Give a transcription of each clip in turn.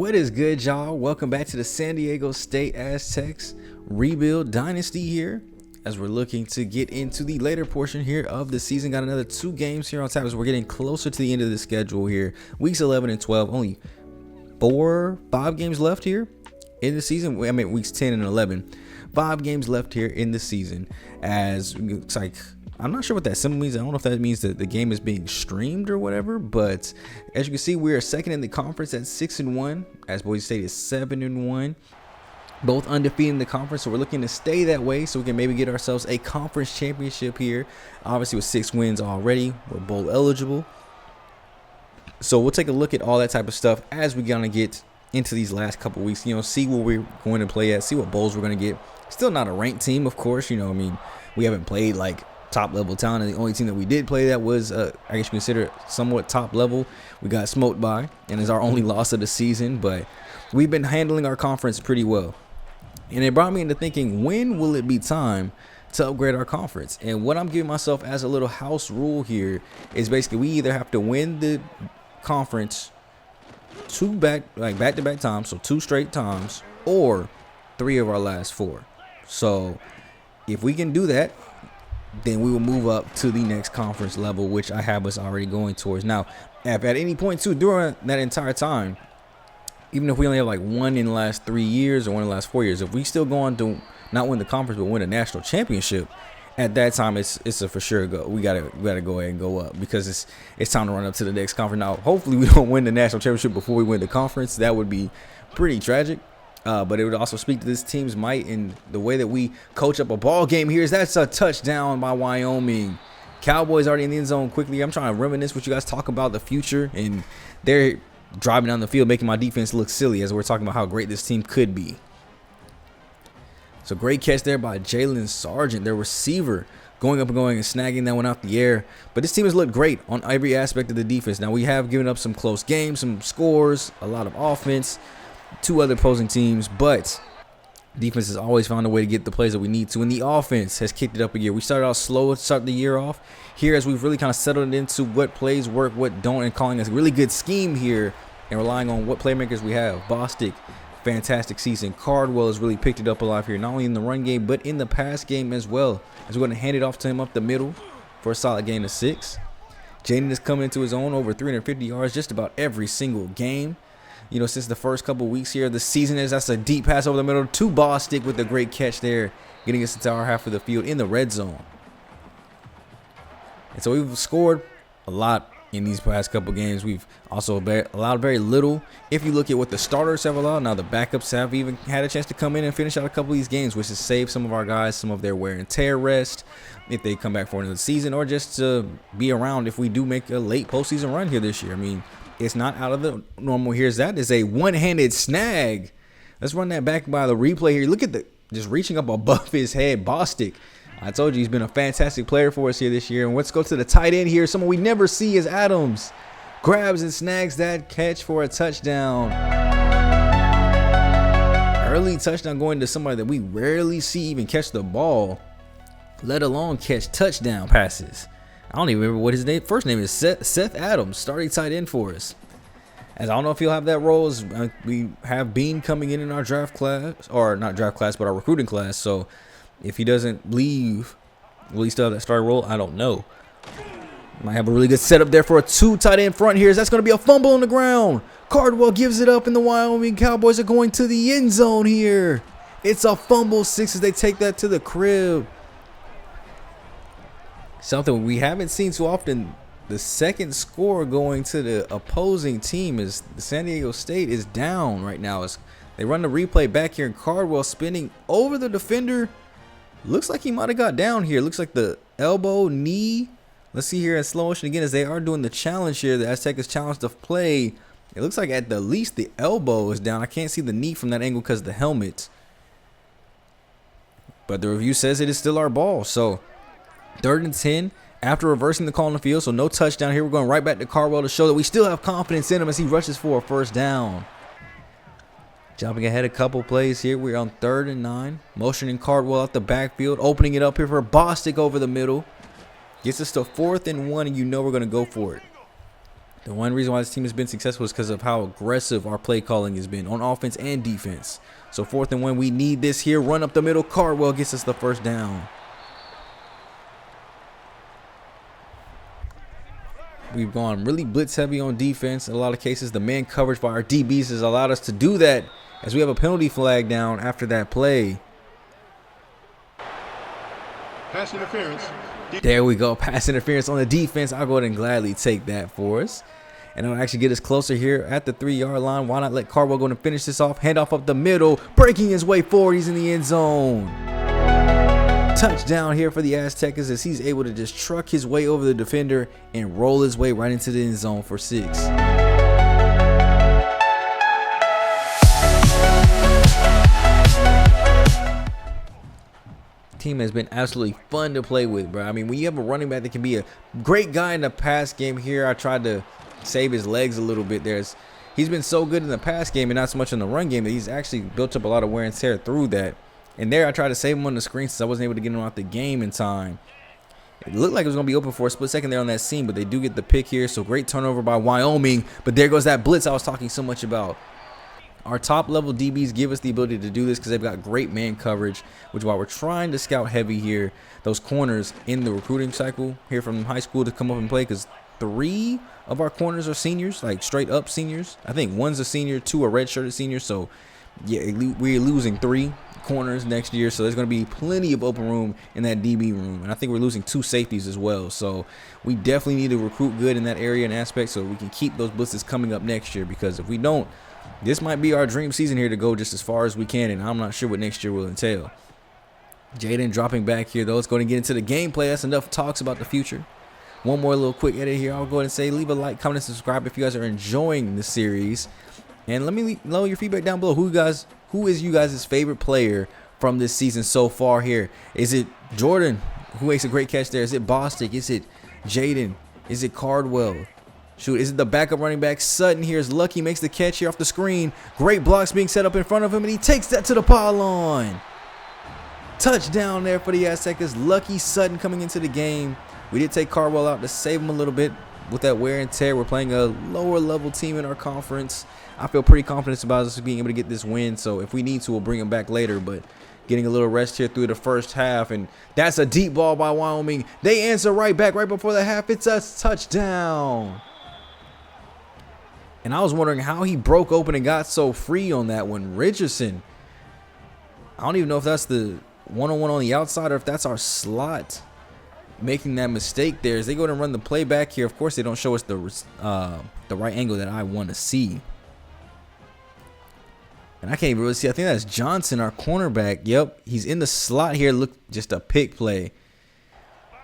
What is good, y'all? Welcome back to the San Diego State Aztecs Rebuild Dynasty here, as we're looking to get into the later portion here of the season. Got another 2 games here on tap as we're getting closer to the end of the schedule here. Weeks 11 and 12, only 5 games left here in the season. I mean, weeks 10 and 11. 5 games left here in the season, as it's like, I'm not sure what that symbol means. I don't know if that means that the game is being streamed or whatever, but as you can see, we are second in the conference at 6-1, as Boise State is 7-1, both undefeated in the conference. So we're looking to stay that way so we can maybe get ourselves a conference championship here. Obviously, with 6 wins already, we're bowl eligible. So we'll take a look at all that type of stuff as we gonna get into these last couple weeks. See where we're going to play at, see what bowls we're gonna get. Still not a ranked team, of course. I mean, we haven't played like top level talent, and the only team that we did play that was I guess you consider it somewhat top level, we got smoked by, and is our only loss of the season. But we've been handling our conference pretty well, and it brought me into thinking, when will it be time to upgrade our conference? And what I'm giving myself as a little house rule here is basically we either have to win the conference back-to-back times, so 2 straight times, or 3 of our last 4. So if we can do that, then we will move up to the next conference level, which I have us already going towards. Now, if at any point too during that entire time, even if we only have like 1 in the last 3 years or 1 in the last 4 years, if we still go on to not win the conference but win a national championship, at that time it's a for sure go. We gotta go ahead and go up, because it's time to run up to the next conference. Now, hopefully we don't win the national championship before we win the conference. That would be pretty tragic. But it would also speak to this team's might and the way that we coach up a ball game here. That's a touchdown by Wyoming. Cowboys already in the end zone quickly. I'm trying to reminisce what you guys talk about the future, and they're driving down the field, making my defense look silly as we're talking about how great this team could be. So great catch there by Jalen Sargent, their receiver, going up and snagging that one out the air. But this team has looked great on every aspect of the defense. Now, we have given up some close games, some scores, a lot of offense, 2 other opposing teams, but defense has always found a way to get the plays that we need to, and the offense has kicked it up a year. We started out slow to start the year off here, as we've really kind of settled into what plays work, what don't, and calling us a really good scheme here and relying on what playmakers we have. Bostic, fantastic season. Cardwell has really picked it up a lot here, not only in the run game but in the pass game as well, as we're going to hand it off to him up the middle for a solid gain of 6. Jaden is coming into his own, over 350 yards just about every single game. Since the first couple weeks here of the season, that's a deep pass over the middle to Bostic with a great catch there, getting us into our half of the field in the red zone. And so we've scored a lot in these past couple games. We've also allowed very little. If you look at what the starters have allowed, now the backups have even had a chance to come in and finish out a couple of these games, which has saved some of our guys some of their wear and tear rest if they come back for another season, or just to be around if we do make a late postseason run here this year. I mean, it's not out of the normal. That is a one-handed snag. Let's run that back by the replay here. Look at just reaching up above his head. Bostic, I told you, he's been a fantastic player for us here this year. And let's go to the tight end here. Someone we never see is Adams. Grabs and snags that catch for a touchdown. Early touchdown going to somebody that we rarely see even catch the ball, let alone catch touchdown passes. I don't even remember what his first name is. Seth Adams, starting tight end for us. As I don't know if he'll have that role, as we have Bean coming in our draft class, or not draft class, but our recruiting class. So if he doesn't leave, will he still have that starting role? I don't know. Might have a really good setup there for a 2 tight end front here. That's going to be a fumble on the ground. Cardwell gives it up, and the Wyoming Cowboys are going to the end zone here. It's a fumble 6 as they take that to the crib. Something we haven't seen too often. The second score going to the opposing team is the San Diego State is down right now. As they run the replay back here, and Cardwell spinning over the defender. Looks like he might have got down here. Looks like the elbow, knee. Let's see here in slow motion again as they are doing the challenge here. The Aztecs challenge to play. It looks like at the least the elbow is down. I can't see the knee from that angle because of the helmet. But the review says it is still our ball. So 3rd and 10 after reversing the call on the field. So no touchdown here. We're going right back to Cardwell to show that we still have confidence in him as he rushes for a first down. Jumping ahead a couple plays here. We're on 3rd and 9. Motioning Cardwell out the backfield. Opening it up here for Bostic over the middle. Gets us to 4th and 1, and we're going to go for it. The one reason why this team has been successful is because of how aggressive our play calling has been on offense and defense. So 4th and 1, we need this here. Run up the middle. Cardwell gets us the first down. We've gone really blitz heavy on defense. In a lot of cases, the man coverage by our DBs has allowed us to do that as we have a penalty flag down after that play. Pass interference. There we go. Pass interference on the defense. I'll go ahead and gladly take that for us. And it'll actually get us closer here at the 3-yard line. Why not let Cardwell go and finish this off? Handoff up the middle. Breaking his way forward. He's in the end zone. Touchdown here for the Aztecas as he's able to just truck his way over the defender and roll his way right into the end zone for 6. Team has been absolutely fun to play with, bro. I mean, when you have a running back that can be a great guy in the pass game here, I tried to save his legs a little bit. He's been so good in the pass game and not so much in the run game that he's actually built up a lot of wear and tear through that. And there I tried to save him on the screen since I wasn't able to get him out the game in time. It looked like it was going to be open for a split second there on that seam, but they do get the pick here. So great turnover by Wyoming. But there goes that blitz I was talking so much about. Our top level DBs give us the ability to do this because they've got great man coverage, which while we're trying to scout heavy here, those corners in the recruiting cycle here from high school to come up and play, because 3 of our corners are seniors, like straight up seniors. I think 1's a senior, 2 are redshirted seniors. So yeah, we're losing 3 corners next year, so there's going to be plenty of open room in that DB room, and I think we're losing 2 safeties as well. So we definitely need to recruit good in that area and aspect so we can keep those blitzes coming up next year, because if we don't, this might be our dream season here to go just as far as we can, and I'm not sure what next year will entail. Jaden dropping back here, though. It's going to get into the gameplay. That's enough talks about the future. One more little quick edit here. I'll go ahead and say leave a like, comment, and subscribe if you guys are enjoying the series. And let me know your feedback down below. Who is you guys' favorite player from this season so far here? Is it Jordan, who makes a great catch there? Is it Bostic? Is it Jaden? Is it Cardwell? Shoot, is it the backup running back? Sutton here is lucky, makes the catch here off the screen. Great blocks being set up in front of him, and he takes that to the pylon. Touchdown there for the Aztecas. Lucky Sutton coming into the game. We did take Cardwell out to save him a little bit with that wear and tear. We're playing a lower level team in our conference. I feel pretty confident about us being able to get this win, so if we need to, we'll bring him back later, but getting a little rest here through the first half, and that's a deep ball by Wyoming. They answer right back right before the half. It's a touchdown. And I was wondering how he broke open and got so free on that one. Richardson. I don't even know if that's the one-on-one on the outside or if that's our slot making that mistake there. As they go and run the play back here, of course they don't show us the right angle that I want to see. And I can't even really see. I think that's Johnson, our cornerback. Yep, he's in the slot here. Look, just a pick play.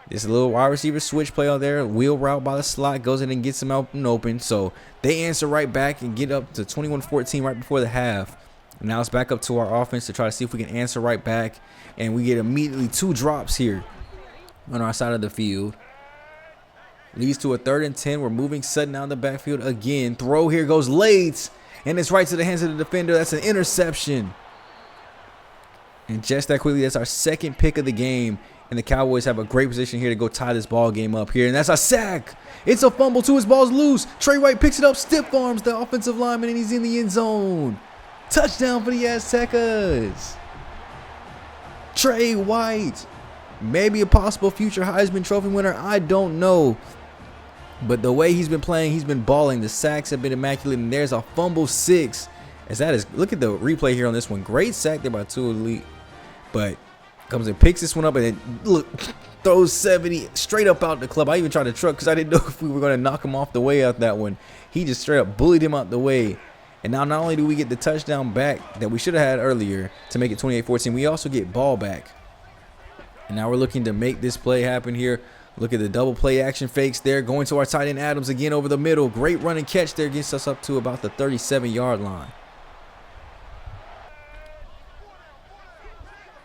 There's a little wide receiver switch play out there. Wheel route by the slot. Goes in and gets him out and open. So they answer right back and get up to 21-14 right before the half. And now it's back up to our offense to try to see if we can answer right back. And we get immediately 2 drops here on our side of the field. Leads to a 3rd and 10. We're moving Sutton out of the backfield again. Throw here goes late. And it's right to the hands of the defender. That's an interception. And just that quickly, that's our 2nd pick of the game. And the Cowboys have a great position here to go tie this ball game up here. And that's a sack. It's a fumble too. His ball's loose. Trey White picks it up, stiff arms the offensive lineman, and he's in the end zone. Touchdown for the Aztecas. Trey White. Maybe a possible future Heisman Trophy winner. I don't know. But the way he's been playing, he's been balling. The sacks have been immaculate. And there's a fumble 6. As that is, look at the replay here on this one. Great sack there by Tua Elite. But comes and picks this one up and then look, throws 70 straight up out the club. I even tried to truck because I didn't know if we were going to knock him off the way out that one. He just straight up bullied him out the way. And now not only do we get the touchdown back that we should have had earlier to make it 28-14, we also get ball back. And now we're looking to make this play happen here. Look at the double play action fakes there. Going to our tight end Adams again over the middle. Great run and catch there. Gets us up to about the 37-yard line.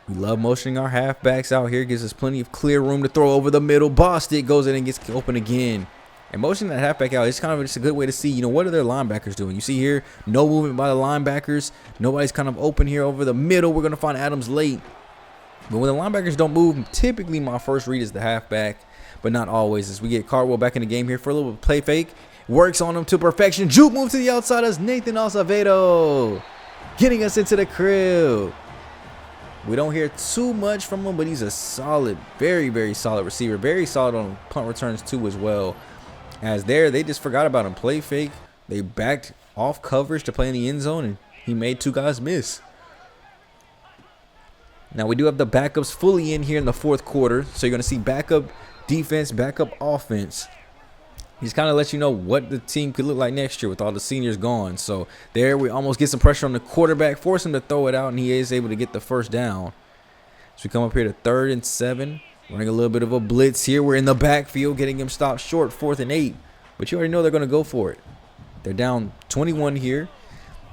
We love motioning our halfbacks out here. Gives us plenty of clear room to throw over the middle. Bostic goes in and gets open again. And motioning that halfback out is kind of just a good way to see, what are their linebackers doing? You see here, no movement by the linebackers. Nobody's kind of open here over the middle. We're going to find Adams late. But when the linebackers don't move, typically my first read is the halfback, but not always. As we get Cardwell back in the game here for a little play fake. Works on him to perfection. Juke move to the outside as Nathan Acevedo getting us into the crib. We don't hear too much from him, but he's a solid, very, very solid receiver. Very solid on punt returns too as well. As they just forgot about him. Play fake. They backed off coverage to play in the end zone, and he made two guys miss. Now we do have the backups fully in here in the fourth quarter. So you're going to see backup defense, backup offense. He's kind of let you know what the team could look like next year with all the seniors gone. So there we almost get some pressure on the quarterback, force him to throw it out, and he is able to get the first down. So we come up here to 3rd and 7. Running a little bit of a blitz here. We're in the backfield, getting him stopped short, 4th and 8. But you already know they're going to go for it. They're down 21 here.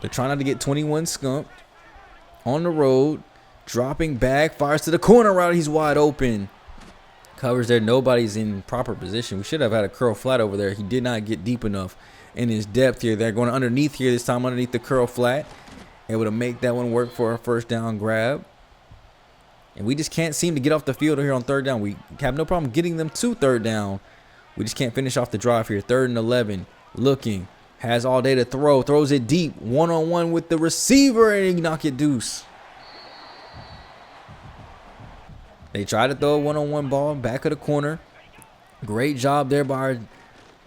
They're trying not to get 21 skunked. On the road, dropping back, fires to the corner route. He's wide open. Covers there. Nobody's in proper position. We should have had a curl flat over there. He did not get deep enough in his depth here. They're going underneath here this time, underneath the curl flat. Able to make that one work for a first down grab. And we just can't seem to get off the field here on 3rd down. We have no problem getting them to 3rd down. We just can't finish off the drive here. 3rd and 11. Looking. Has all day to throw. Throws it deep. One-on-one with the receiver. And he knock it deuce. They try to throw a one-on-one ball back of the corner. Great job there by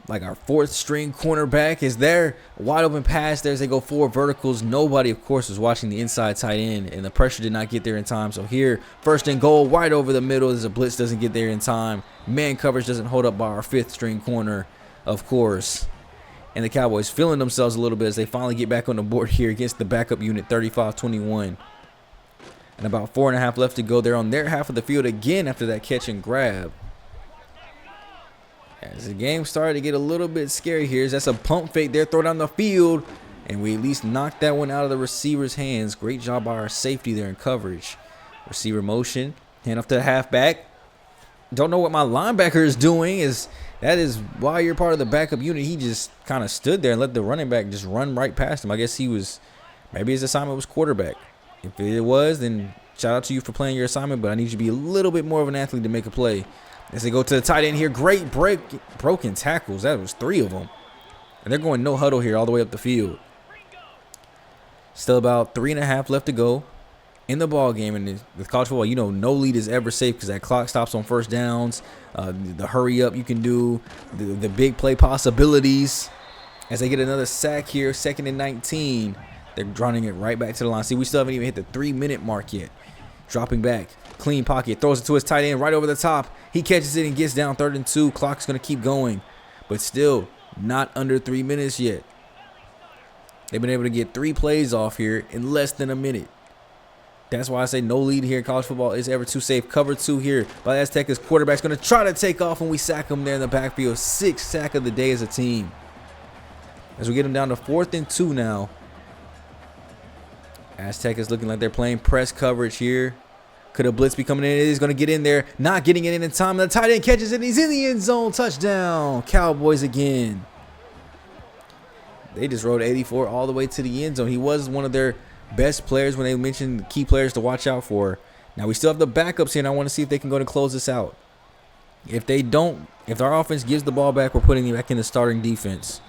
our 4th string cornerback. Is there wide open pass there as they go 4 verticals. Nobody, of course, was watching the inside tight end, and the pressure did not get there in time. So here, 1st and goal, right over the middle as the blitz doesn't get there in time. Man coverage doesn't hold up by our 5th string corner, of course. And the Cowboys feeling themselves a little bit as they finally get back on the board here against the backup unit, 35-21. And about 4.5 left to go. They're on their half of the field again after that catch and grab. As the game started to get a little bit scary here. That's a pump fake there. Throw down the field. And we at least knocked that one out of the receiver's hands. Great job by our safety there in coverage. Receiver motion. Hand off to the halfback. Don't know what my linebacker is doing. That is why you're part of the backup unit. He just kind of stood there and let the running back just run right past him. I guess maybe his assignment was quarterback. If it was, then shout out to you for playing your assignment, but I need you to be a little bit more of an athlete to make a play. As they go to the tight end here, great broken tackles. That was 3 of them. And they're going no huddle here all the way up the field. Still about 3.5 left to go in the ball game. And with college football, no lead is ever safe because that clock stops on first downs. The hurry up you can do, the big play possibilities. As they get another sack here, 2nd and 19. They're running it right back to the line. See, we still haven't even hit the 3-minute mark yet. Dropping back. Clean pocket. Throws it to his tight end right over the top. He catches it and gets down 3rd and 2. Clock's going to keep going. But still not under 3 minutes yet. They've been able to get 3 plays off here in less than a minute. That's why I say no lead here in college football is ever too safe. Cover 2 here by Aztecas. Quarterback's going to try to take off, and we sack him there in the backfield. 6th sack of the day as a team. As we get him down to 4th and 2 now. Aztec is looking like they're playing press coverage here. Could a blitz be coming in? It is going to get in there. Not getting it in time. The tight end catches it. He's in the end zone. Touchdown. Cowboys again. They just rode 84 all the way to the end zone. He was one of their best players when they mentioned key players to watch out for. Now we still have the backups here, and I want to see if they can go to close this out. If they don't, if our offense gives the ball back, we're putting it back in the starting defense.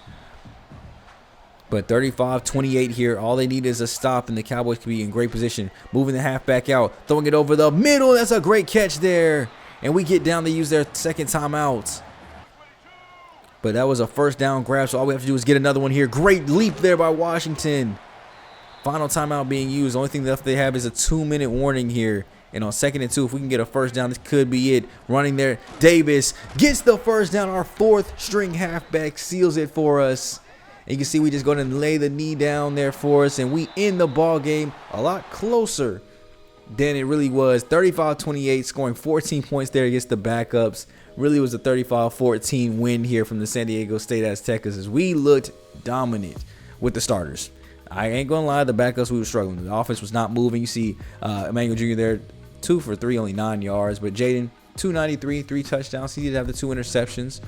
But 35-28 here. All they need is a stop, and the Cowboys can be in great position. Moving the halfback out. Throwing it over the middle. That's a great catch there. And we get down to use their 2nd timeout. But that was a first down grab, so all we have to do is get another one here. Great leap there by Washington. Final timeout being used. The only thing left they have is a 2-minute warning here. And on 2nd and 2, if we can get a first down, this could be it. Running there. Davis gets the first down. Our 4th string halfback seals it for us. And you can see we just go and lay the knee down there for us. And we end the ball game a lot closer than it really was. 35-28, scoring 14 points there against the backups. Really was a 35-14 win here from the San Diego State Aztecas as we looked dominant with the starters. I ain't going to lie, the backups, we were struggling. The offense was not moving. You see Emmanuel Jr. there, 2 for 3, only 9 yards. But Jaden, 293, 3 touchdowns. He did have the 2 interceptions.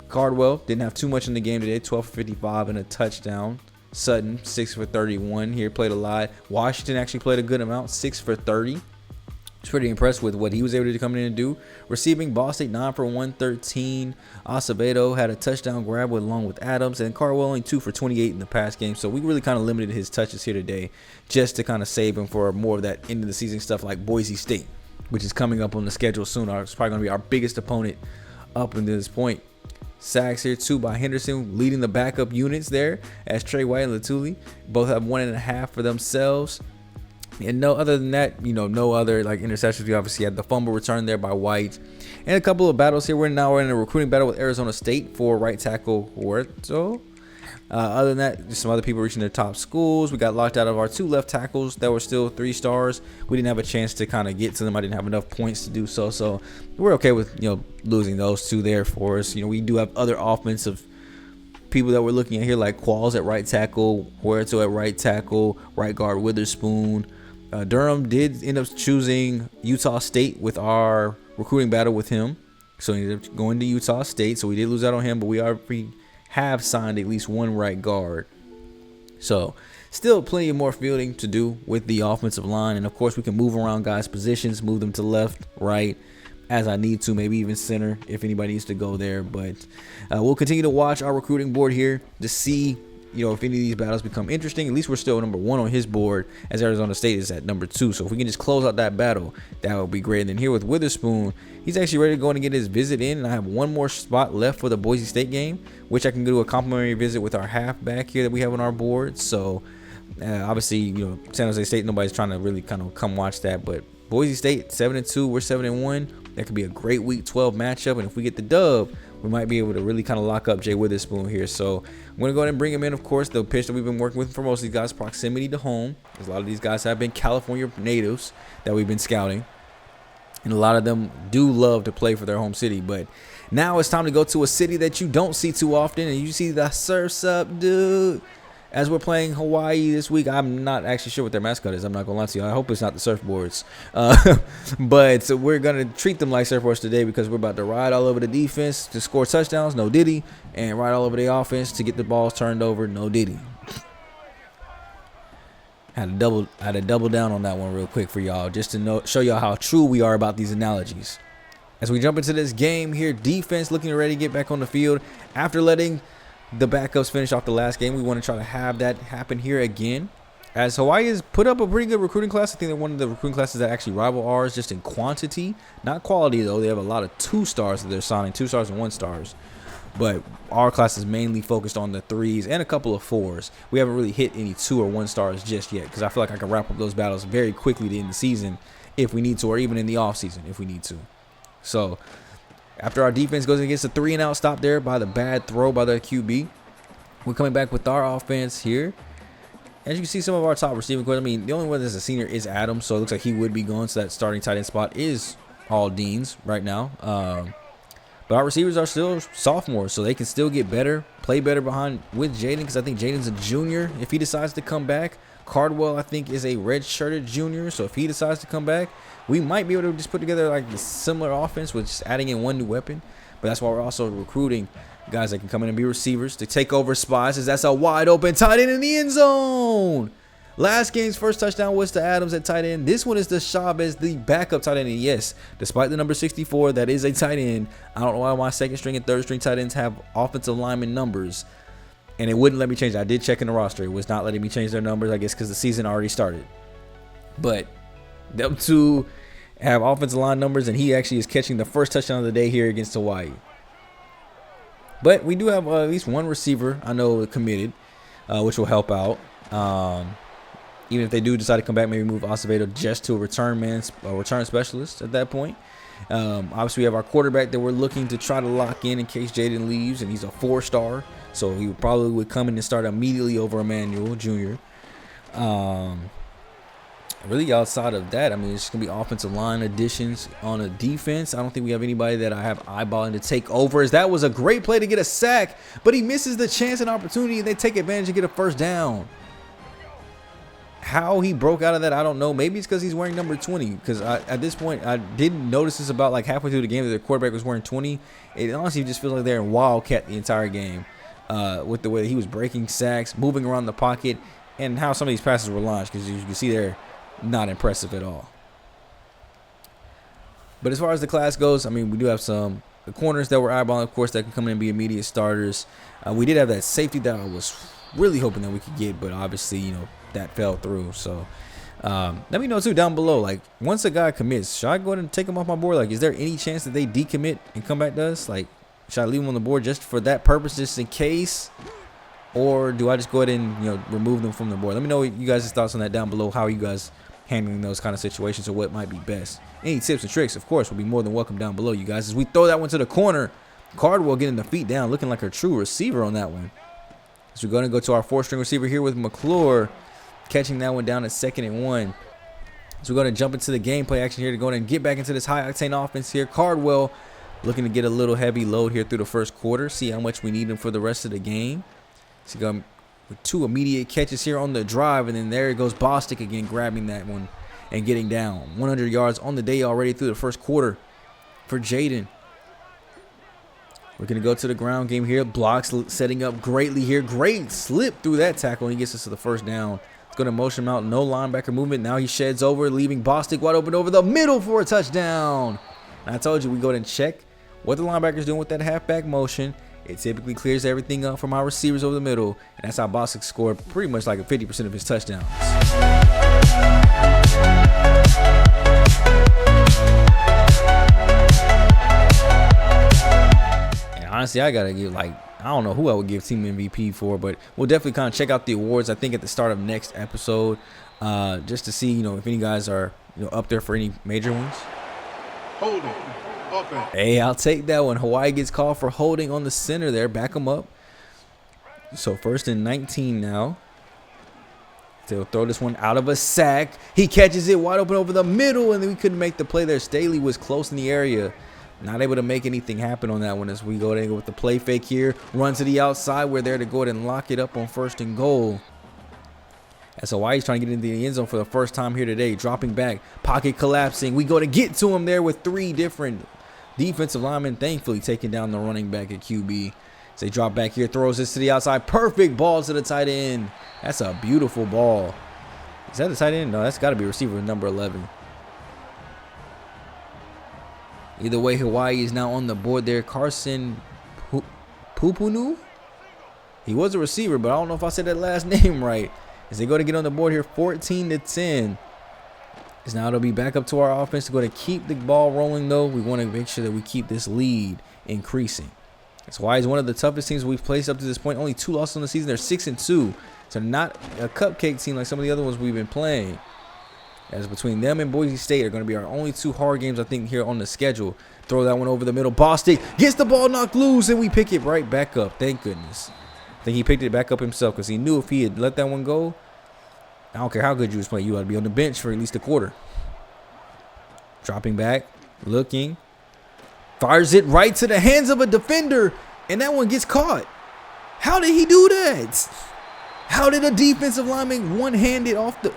Cardwell didn't have too much in the game today, 12 for 55 and a touchdown. Sutton, 6 for 31 here, played a lot. Washington actually played a good amount, 6 for 30. was pretty impressed with what he was able to come in and do. Receiving, Ball State 9 for 113. Acevedo had a touchdown grab along with Adams, and Cardwell only 2 for 28 in the pass game. So we really kind of limited his touches here today just to kind of save him for more of that end of the season stuff like Boise State, which is coming up on the schedule soon. It's probably going to be our biggest opponent up until this point. Sacks here, 2 by Henderson, leading the backup units there as Trey White and Latuli both have 1.5 for themselves. And no other than that, no other like interceptions. We obviously had the fumble return there by White. And a couple of battles here. We're in a recruiting battle with Arizona State for right tackle Huerto. Other than that, just some other people reaching their top schools. We got locked out of our 2 left tackles that were still 3 stars. We didn't have a chance to kind of get to them. I didn't have enough points to do so. So we're okay with losing those 2 there for us. We do have other offensive people that we're looking at here, like Qualls at right tackle, Huerto at right tackle, right guard Witherspoon. Durham did end up choosing Utah State with our recruiting battle with him, so he ended up going to Utah State. So we did lose out on him, but we have signed at least 1 right guard. So still plenty of more fielding to do with the offensive line, and of course we can move around guys' positions, move them to left, right, as I need to, maybe even center if anybody needs to go there. But we'll continue to watch our recruiting board here to see if any of these battles become interesting. At least we're still number 1 on his board, as Arizona State is at number 2. So if we can just close out that battle, that would be great. And then here with Witherspoon, he's actually ready to go and get his visit in. And I have 1 more spot left for the Boise State game, which I can go to a complimentary visit with our halfback here that we have on our board. So obviously, San Jose State, nobody's trying to really kind of come watch that. But Boise State 7-2, we're 7-1. That could be a great Week 12 matchup. And if we get the dub, we might be able to really kind of lock up Jay Witherspoon here. So I'm going to go ahead and bring him in. Of course, the pitch that we've been working with for most of these guys, proximity to home. Because a lot of these guys have been California natives that we've been scouting. And a lot of them do love to play for their home city. But now it's time to go to a city that you don't see too often. And you see the Surf's Up, dude. As we're playing Hawaii this week, I'm not actually sure what their mascot is. I'm not going to lie to you. I hope it's not the surfboards. But we're going to treat them like surfboards today because we're about to ride all over the defense to score touchdowns, no diddy, and ride all over the offense to get the balls turned over, no diddy. I had to double down on that one real quick for y'all just to show y'all how true we are about these analogies. As we jump into this game here, defense looking ready to get back on the field after letting the backups finish off the last game. We want to try to have that happen here again, as Hawaii has put up a pretty good recruiting class. I think they're one of the recruiting classes that actually rival ours just in quantity, not quality though. They have a lot of 2 stars that they're signing, 2 stars and 1 stars. But our class is mainly focused on the 3s and a couple of 4s. We haven't really hit any 2 or 1 stars just yet, because I feel like I can wrap up those battles very quickly to end the season if we need to, or even in the off season if we need to. So after our defense goes against a 3-and-out stop there by the bad throw by the QB, we're coming back with our offense here. As you can see, some of our top receiving corps, the only one that's a senior is Adams, so it looks like he would be going. So that starting tight end spot is all Deans right now. But our receivers are still sophomores, so they can still get better, play better behind with Jaden, because I think Jaden's a junior if he decides to come back. Cardwell, I think, is a red-shirted junior, so if he decides to come back, we might be able to just put together like a similar offense with just adding in 1 new weapon. But that's why we're also recruiting guys that can come in and be receivers to take over spots, as that's a wide open tight end in the end zone. Last game's first touchdown was to Adams at tight end. This one is to Chavez, the backup tight end. And yes, despite the number 64, that is a tight end. I don't know why my second string and third string tight ends have offensive lineman numbers, and it wouldn't let me change it. I did check in the roster. It was not letting me change their numbers, I guess because the season already started. But them 2 have offensive line numbers, and he actually is catching the first touchdown of the day here against Hawaii. But we do have at least 1 receiver I know committed, which will help out. Even if they do decide to come back, maybe move Acevedo just to a return specialist at that point. Obviously, we have our quarterback that we're looking to try to lock in case Jaden leaves, and he's a 4-star, so he probably would come in and start immediately over Emmanuel Jr. Really, outside of that, it's just going to be offensive line additions on a defense. I don't think we have anybody that I have eyeballing to take over, as that was a great play to get a sack, but he misses the chance and opportunity, and they take advantage and get a first down. How he broke out of that, I don't know. Maybe it's because he's wearing number 20, because at this point, I didn't notice this about like halfway through the game that their quarterback was wearing 20. It honestly just feels like they're in Wildcat the entire game, with the way that he was breaking sacks, moving around the pocket, and how some of these passes were launched, because you can see they're not impressive at all. But as far as the class goes, I mean, we do have some corners that were eyeballing, of course, that can come in and be immediate starters. We did have that safety that I was really hoping that we could get, but obviously, you know, that fell through. So let me know too down below, like, once a guy commits, should I go ahead and take him off my board? Like, is there any chance that they decommit and come back to us? Like, should I leave them on the board just for that purpose, just in case? Or do I just go ahead and, you know, remove them from the board? Let me know you guys' thoughts on that down below. How are you guys handling those kind of situations, or what might be best? Any tips and tricks, of course, will be more than welcome down below, you guys. As we throw that one to the corner, Cardwell getting the feet down, looking like a true receiver on that one. So we're going to go to our 4th-string receiver here with McClure, catching that one down at 2nd and 1. So we're going to jump into the gameplay action here to go ahead and get back into this high-octane offense here. Cardwell looking to get a little heavy load here through the first quarter, see how much we need him for the rest of the game. So going with 2 immediate catches here on the drive, and then there goes Bostic again, grabbing that one and getting down. 100 yards on the day already through the first quarter for Jaden. We're going to go to the ground game here. Blocks setting up greatly here. Great slip through that tackle, and he gets us to the first down. It's going to motion him out. No linebacker movement. Now he sheds over, leaving Bostic wide open over the middle for a touchdown. And I told you we go ahead and check what the linebacker's doing with that halfback motion. It typically clears everything up from our receivers over the middle, and that's how Bostic scored pretty much like 50% of his touchdowns. Honestly, I gotta give, like, I don't know who I would give team MVP for, but we'll definitely kind of check out the awards, I think, at the start of next episode, just to see, you know, if any guys are, you know, up there for any major ones. Holding. Offense. Hey, I'll take that one. Hawaii gets called for holding on the center there. Back them up. So 1st and 19 now. They'll throw this one out of a sack. He catches it wide open over the middle, and then we couldn't make the play there. Staley was close in the area. Not able to make anything happen on that one as we go ahead and go with the play fake here. Run to the outside. We're there to go ahead and lock it up on 1st and goal. As Hawaii's trying to get into the end zone for the first time here today. Dropping back. Pocket collapsing. We go to get to him there with 3 different defensive linemen. Thankfully taking down the running back at QB. As they drop back here. Throws this to the outside. Perfect ball to the tight end. That's a beautiful ball. Is that the tight end? No, that's got to be receiver number 11. Either way, Hawaii is now on the board there. Carson Pupunu? He was a receiver, but I don't know if I said that last name right. As they go to get on the board here, 14-10. As now it'll be back up to our offense to go to keep the ball rolling, though. We want to make sure that we keep this lead increasing. As Hawaii is one of the toughest teams we've placed up to this point. Only 2 losses on the season. They're 6-2. So not a cupcake team like some of the other ones we've been playing. As between them and Boise State are going to be our only 2 hard games, I think, here on the schedule. Throw that one over the middle. Bostic gets the ball knocked loose, and we pick it right back up. Thank goodness. I think he picked it back up himself because he knew if he had let that one go, I don't care how good you was playing, you ought to be on the bench for at least a quarter. Dropping back, looking. Fires it right to the hands of a defender, and that one gets caught. How did he do that? How did a defensive lineman one-handed off the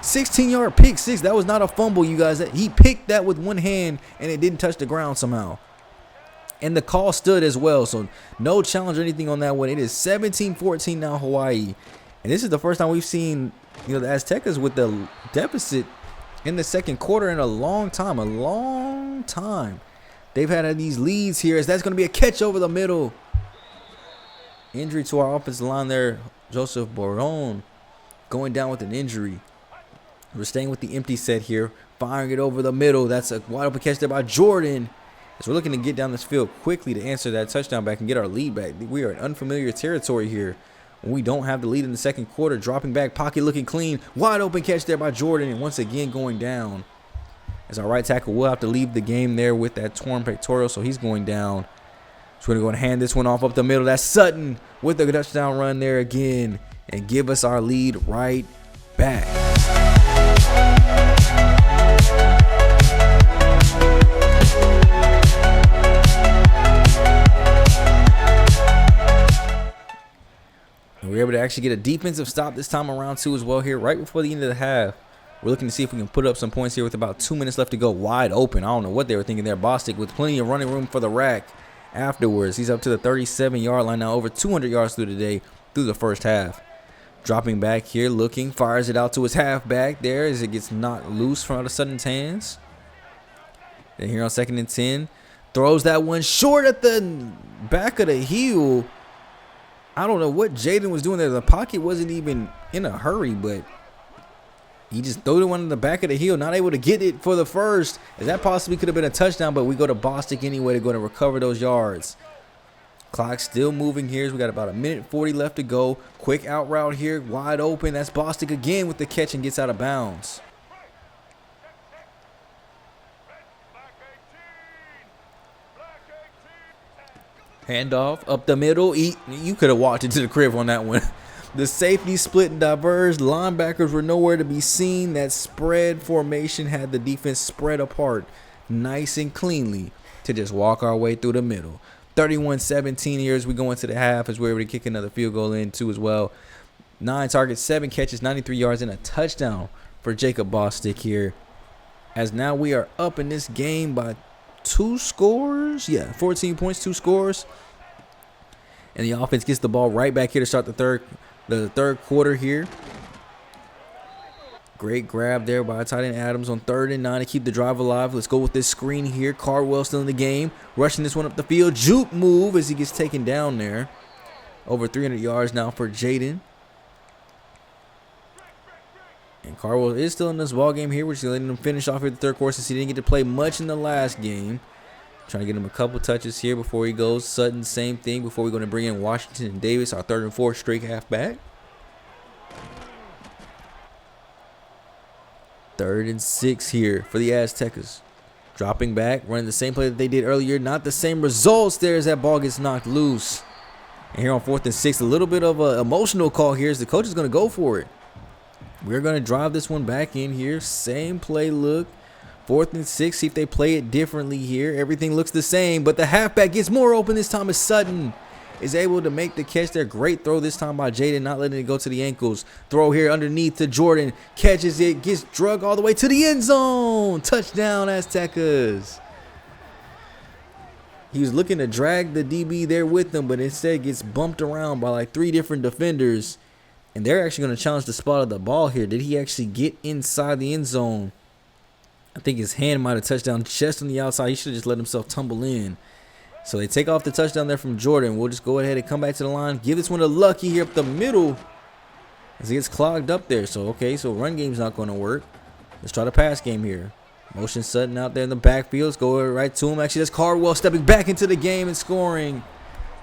16-yard pick six? That was not a fumble, you guys. He picked that with one hand, and it didn't touch the ground somehow. And the call stood as well, so no challenge or anything on that one. It is 17-14 now, Hawaii. And this is the first time we've seen, you know, the Aztecas with the deficit in the second quarter in a long time. A long time. They've had these leads here, as that's going to be a catch over the middle. Injury to our offensive line there. Joseph Boron going down with an injury. We're staying with the empty set here. Firing it over the middle. That's a wide open catch there by Jordan. As we're looking to get down this field quickly to answer that touchdown back and get our lead back. We are in unfamiliar territory here. We don't have the lead in the second quarter. Dropping back, pocket looking clean. Wide open catch there by Jordan. And once again going down. As our right tackle will have to leave the game there with that torn pectoral. So he's going down. So we're going to go and hand this one off up the middle. That's Sutton with the touchdown run there again. And give us our lead right back. And we're able to actually get a defensive stop this time around too as well here right before the end of the half. We're looking to see if we can put up some points here with about 2 minutes left to go. Wide open. I don't know what they were thinking there. Bostic with plenty of running room for the rack afterwards. He's up to the 37-yard line now. Over 200 yards through today through the first half. Dropping back here, looking. Fires it out to his halfback there as it gets knocked loose from out of Sutton's hands. And here on 2nd and 10, throws that one short at the back of the heel. I don't know what Jaden was doing there. The pocket wasn't even in a hurry, but he just threw the one in the back of the heel, not able to get it for the first. As that possibly could have been a touchdown, but we go to Bostic anyway to go to recover those yards. Clock still moving here. So we got about 1:40 left to go. Quick out route here, wide open. That's Bostic again with the catch and gets out of bounds. Handoff up the middle. You could have walked into the crib on that one. The safety split and diverged. Linebackers were nowhere to be seen. That spread formation had the defense spread apart nice and cleanly to just walk our way through the middle. 31-17 here as we go into the half, as we're able to kick another field goal in too as well. 9 targets, 7 catches, 93 yards, and a touchdown for Jacob Bostic here. As now we are up in this game by 2 scores. Yeah, 14 points, 2 scores. And the offense gets the ball right back here to start the third quarter here. Great grab there by tight end Adams on 3rd and 9 to keep the drive alive. Let's go with this screen here. Cardwell still in the game. Rushing this one up the field. Juke move as he gets taken down there. Over 300 yards now for Jaden. And Cardwell is still in this ball game here. We're just letting him finish off here the third quarter since he didn't get to play much in the last game. Trying to get him a couple touches here before he goes. Sutton, same thing before we're going to bring in Washington and Davis, our 3rd and 4th straight halfback. 3rd and 6 here for the Aztecas. Dropping back, running the same play that they did earlier. Not the same results there as that ball gets knocked loose. And here on 4th and 6, a little bit of an emotional call here as the coach is going to go for it. We're going to drive this one back in here. Same play look. 4th and 6, see if they play it differently here. Everything looks the same, but the halfback gets more open this time as Sutton is able to make the catch there. Great throw this time by Jaden, not letting it go to the ankles. Throw here underneath to Jordan. Catches it, gets drug all the way to the end zone. Touchdown, Aztecas. He was looking to drag the DB there with him, but instead gets bumped around by like 3 different defenders. And they're actually going to challenge the spot of the ball here. Did he actually get inside the end zone? I think his hand might have touched down just on the outside. He should have just let himself tumble in. So they take off the touchdown there from Jordan. We'll just go ahead and come back to the line. Give this one to Lucky here up the middle as he gets clogged up there. So, okay, so run game's not going to work. Let's try the pass game here. Motion Sutton out there in the backfield. Let's go right to him. Actually, that's Cardwell stepping back into the game and scoring.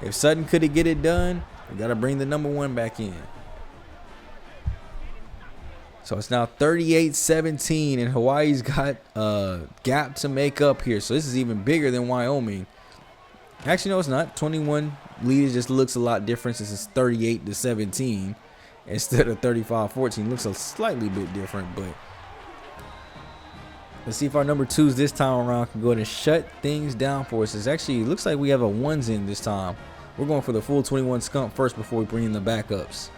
If Sutton couldn't get it done, we got to bring the number 1 back in. So it's now 38-17, and Hawaii's got a gap to make up here. So this is even bigger than Wyoming. Actually, no, it's not. 21 lead just looks a lot different since it's 38-17 instead of 35-14. Looks a slightly bit different, but let's see if our number 2s this time around can go ahead and shut things down for us. It looks like we have a 1s in this time. We're going for the full 21 scump first before we bring in the backups.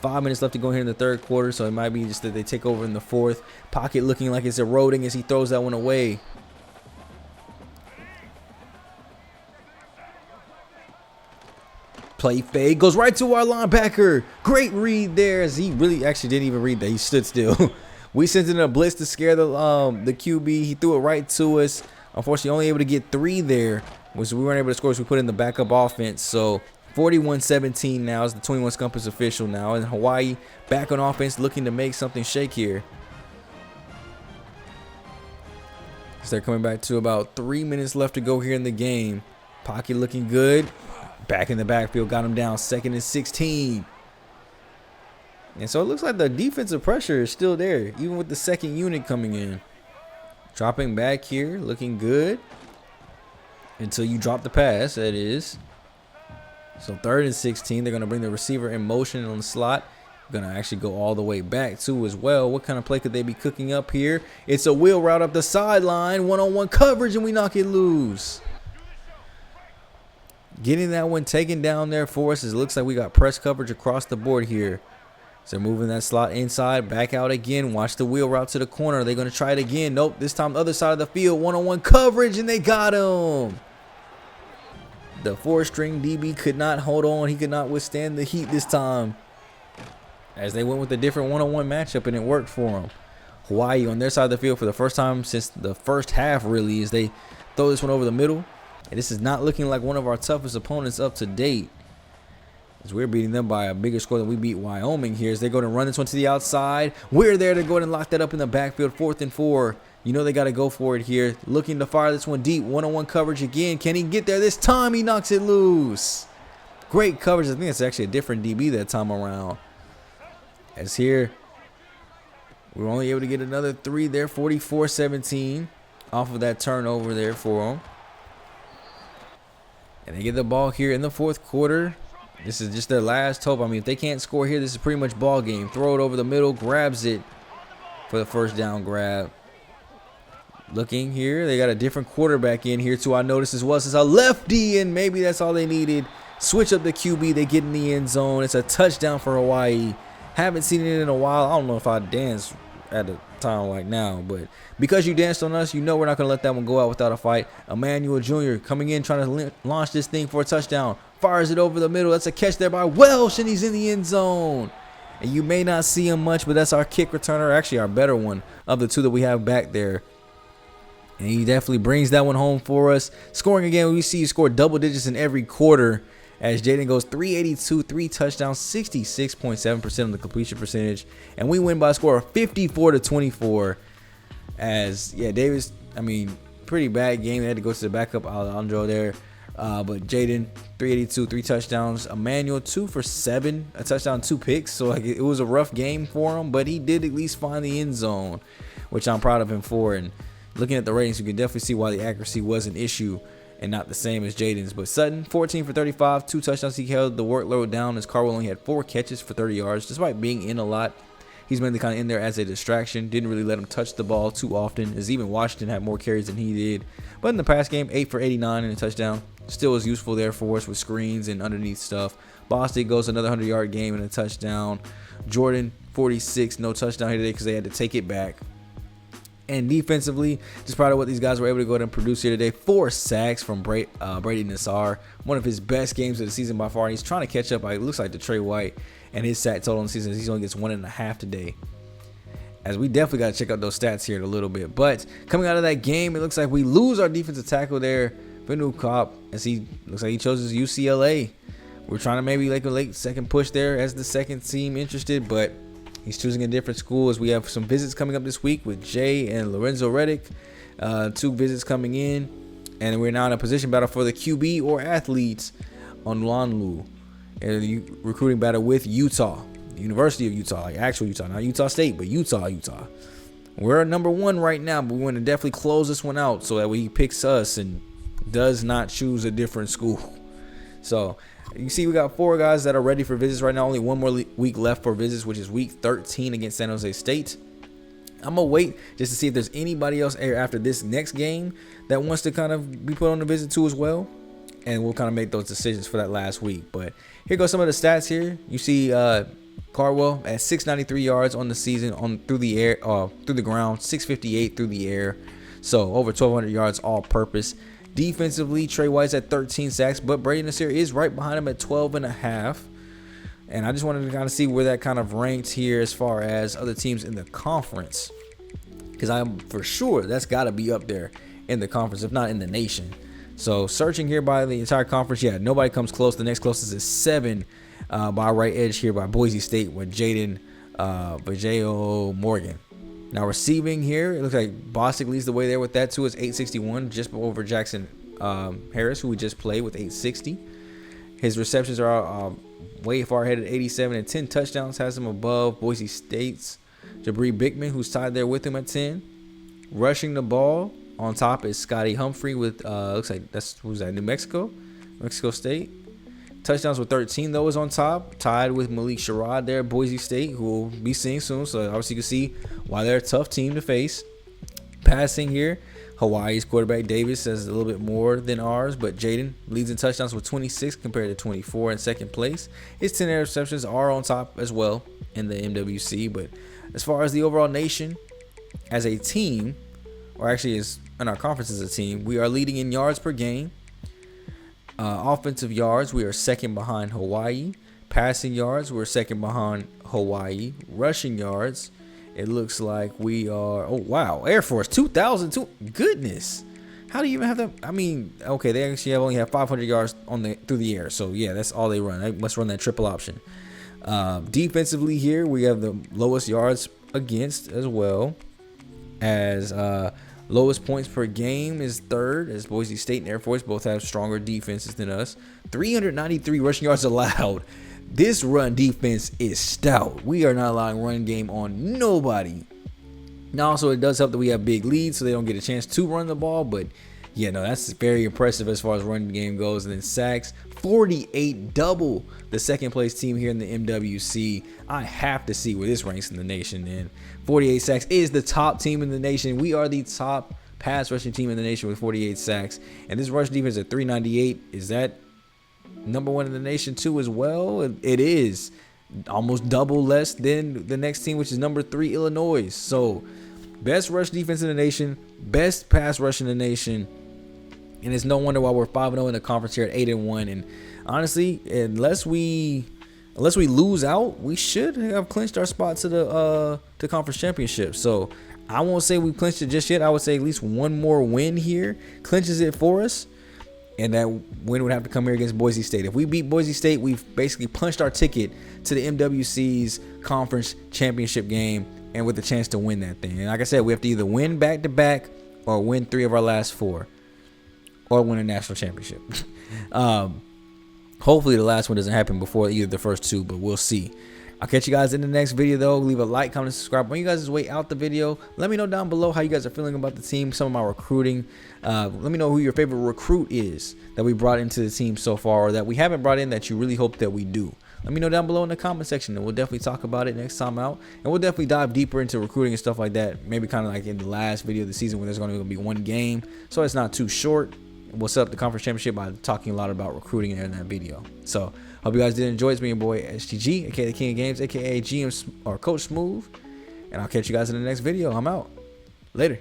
5 minutes left to go here in the third quarter, so it might be just that they take over in the fourth. Pocket looking like it's eroding as he throws that one away. Play fade, goes right to our linebacker. Great read there as he really actually didn't even read that. He stood still. We sent in a blitz to scare the QB. He threw it right to us. Unfortunately, only able to get 3 there, which we weren't able to score, so we put in the backup offense. So 41-17 now as the 21 scump is official now. And Hawaii back on offense looking to make something shake here. So they're coming back to about 3 minutes left to go here in the game. Pocket looking good. Back in the backfield, got him down 2nd and 16. And so it looks like the defensive pressure is still there, even with the second unit coming in. Dropping back here, looking good. Until you drop the pass, that is. So 3rd and 16, they're going to bring the receiver in motion on the slot. Going to actually go all the way back too as well. What kind of play could they be cooking up here? It's a wheel route up the sideline, one-on-one coverage, and we knock it loose. Getting that one taken down there for us. It looks like we got press coverage across the board here. So they're moving that slot inside, back out again. Watch the wheel route to the corner. Are they going to try it again? Nope. This time the other side of the field, one-on-one coverage, and they got him. The 4-string DB could not hold on. He could not withstand the heat this time, as they went with a different one-on-one matchup, and it worked for him. Hawaii on their side of the field for the first time since the first half, really, as they throw this one over the middle. And this is not looking like one of our toughest opponents up to date, as we're beating them by a bigger score than we beat Wyoming here. As they go to run this one to the outside. We're there to go ahead and lock that up in the backfield. 4th and 4. You know they got to go for it here. Looking to fire this one deep. One-on-one coverage again. Can he get there this time? He knocks it loose. Great coverage. I think it's actually a different DB that time around. As here, we're only able to get another 3 there. 44-17 off of that turnover there for them. And they get the ball here in the 4th quarter. This is just their last hope. I mean, if they can't score here, this is pretty much ball game. Throw it over the middle, grabs it for the first down grab. Looking here, they got a different quarterback in here too. I noticed as well. It's a lefty, and maybe that's all they needed. Switch up the QB. They get in the end zone. It's a touchdown for Hawaii. Haven't seen it in a while. I don't know if I danced at a time like now, but because you danced on us, you know we're not going to let that one go out without a fight. Emmanuel Jr. coming in, trying to launch this thing for a touchdown. Fires it over the middle. That's a catch there by Welsh, and he's in the end zone. And you may not see him much, but that's our kick returner, actually our better one of the two that we have back there. And he definitely brings that one home for us. Scoring again, we see you score double digits in every quarter, as Jaden goes 382, 3 touchdowns, 66.7% on the completion percentage. And we win by a score of 54-24. As, yeah, Davis, I mean, pretty bad game. They had to go to the backup Alejandro there. But Jaden, 382, 3 touchdowns. Emmanuel, 2 for 7, a touchdown, 2 picks. So like it was a rough game for him, but he did at least find the end zone, which I'm proud of him for. And looking at the ratings, you can definitely see why the accuracy was an issue and not the same as Jaden's. But Sutton, 14 for 35, 2 touchdowns. He held the workload down, as Carwell only had 4 catches for 30 yards, despite being in a lot. He's mainly kind of in there as a distraction. Didn't really let him touch the ball too often, as even Washington had more carries than he did. But in the past game, 8 for 89 and a touchdown. Still was useful there for us with screens and underneath stuff. Boston goes another 100-yard game and a touchdown. Jordan, 46, no touchdown here today because they had to take it back. And defensively, just proud of what these guys were able to go ahead and produce here today. 4 sacks from Brady Nassar. One of his best games of the season by far. And he's trying to catch up, it looks like, to Trey White. And his sack total in the season, he only gets 1.5 today. As we definitely got to check out those stats here in a little bit. But coming out of that game, it looks like we lose our defensive tackle there, Venu Kopp, as he looks like he chose UCLA. We're trying to maybe like a late second push there as the second team interested, but he's choosing a different school, as we have some visits coming up this week with Jay and Lorenzo Reddick. 2 visits coming in, and we're now in a position battle for the QB or athletes on Lonlu. And the recruiting battle with Utah, the University of Utah, like actual Utah, not Utah State, but Utah. We're at number 1 right now, but we want to definitely close this one out so that he picks us and does not choose a different school. So you see we got 4 guys that are ready for visits right now. Only 1 more week left for visits, which is week 13 against San Jose State. I'm going to wait just to see if there's anybody else after this next game that wants to kind of be put on the visit too as well. And we'll kind of make those decisions for that last week. But here goes some of the stats here. You see Cardwell at 693 yards on the season through the ground, 658 through the air. So over 1,200 yards all purpose. Defensively, Trey White's at 13 sacks, but Brady Nassar is right behind him at 12.5. And I just wanted to kind of see where that kind of ranks here as far as other teams in the conference, because I'm for sure that's got to be up there in the conference, if not in the nation. So searching here by the entire conference, yeah, nobody comes close. The next closest is 7 by right edge here by Boise State with Jaden Vajeao Morgan. Now receiving here, it looks like Bostic leads the way there with that too. It's 861, just over Jackson Harris, who we just played, with 860. His receptions are way far ahead at 87, and 10 touchdowns has him above Boise State's Jabri Bickman, who's tied there with him at 10. Rushing the ball on top is Scotty Humphrey with looks like New Mexico State. Touchdowns with 13 though is on top, tied with Malik Sherrod there, Boise State, who we'll be seeing soon. So obviously you can see why they're a tough team to face. Passing here, Hawaii's quarterback Davis has a little bit more than ours, but Jaden leads in touchdowns with 26 compared to 24 in second place. His 10 interceptions are on top as well in the MWC. But as far as the overall nation as a team, or actually as in our conference as a team, we are leading in yards per game. Offensive yards, we are second behind Hawaii. Passing yards, we're second behind Hawaii. Rushing yards It looks like we are, oh wow, Air Force 2002. Goodness, how do you even have that? I mean, okay, they actually only have 500 yards through the air, so yeah, that's all they run. They must run that triple option. Defensively here, we have the lowest yards against as well as lowest points per game is third, as Boise State and Air Force both have stronger defenses than us. 393 rushing yards allowed. This run defense is stout. We are not allowing run game on nobody. Now, also, it does help that we have big leads, so they don't get a chance to run the ball. But, yeah, no, that's very impressive as far as run game goes. And then sacks, 48, double the second-place team here in the MWC. I have to see where this ranks in the nation, man. 48 sacks is the top team in the nation. We are the top pass rushing team in the nation with 48 sacks. And this rush defense at 398, is that number one in the nation too as well? It is almost double less than the next team, which is number 3, Illinois. So best rush defense in the nation, best pass rush in the nation, and it's no wonder why we're 5-0 in the conference here at 8-1. And honestly, unless we lose out, we should have clinched our spot to the conference championship. So I won't say we clinched it just yet. I would say at least one more win here clinches it for us. And that win would have to come here against Boise State. If we beat Boise State, we've basically punched our ticket to the MWC's conference championship game and with the chance to win that thing. And like I said, we have to either win back-to-back or win 3 of our last 4 or win a national championship. Hopefully the last one doesn't happen before either the first 2, but we'll see. I'll catch you guys in the next video, though. Leave a like, comment, and subscribe. When you guys wait out the video, let me know down below how you guys are feeling about the team, some of my recruiting. Let me know who your favorite recruit is that we brought into the team so far, or that we haven't brought in that you really hope that we do. Let me know down below in the comment section, and we'll definitely talk about it next time out. And we'll definitely dive deeper into recruiting and stuff like that. Maybe kind of like in the last video of the season where there's going to be one game, so it's not too short. We'll set up the conference championship by talking a lot about recruiting in that video. So hope you guys did enjoy. It's me, your boy SGG, aka the King of Games, aka GM or Coach Smooth, and I'll catch you guys in the next video. I'm out. Later.